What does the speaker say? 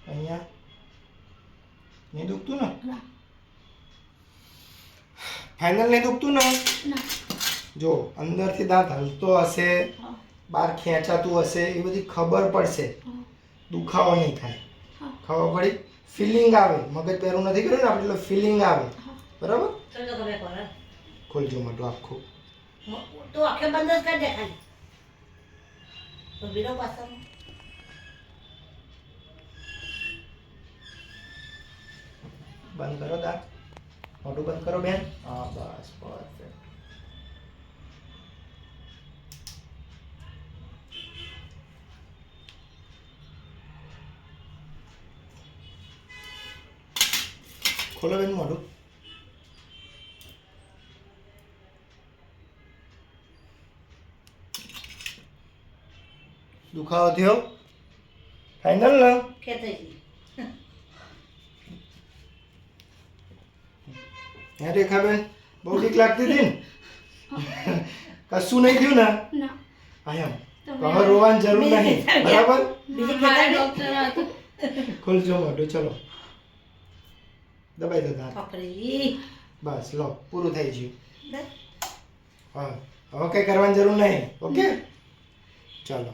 અહીંયા નહીં દુખતું ને? ના ફાઇનલ નહીં દુખતું ને? ના જો અંદરથી દાંત હલતો હશે, હા બહાર ખેંચાતું હશે, એ બધી ખબર પડશે. હા દુખાવો નહીં થાય. હા ખબર પડી? ફિલિંગ આવે. મગજ પેરું નથી કર્યું ને આપણે, એટલે ફિલિંગ આવે. હા બરાબર? તો તમે કરો ખોલજો મોટું આખું. તો આખે બંધ જ કરી દે ખાલી તો બીડો પાછો બંધ કરો દાંત. મોટું બંધ કરો બેન. હા બસ પરફેક્ટ. ખોલો બેન મોઢું. દુખાવો થયો? ફાઇનલ ને? ખેતરી હે રેખાબેન, બહુ બીક લાગતી હતી ને? કશું નહીં થયું ને? ના હા એમ. તમે હવે રોવાની જરૂર નહીં. બરાબર? બીજી મારા ખેતરી ડોક્ટર હતા ખોલજો મોઢું. ચલો દબાઈ દો દાંત. પકડી બસ લો, પૂરું થઈ ગયું. બસ હા હવે કંઈ કરવાની જરૂર નહીં. ઓકે ચલો.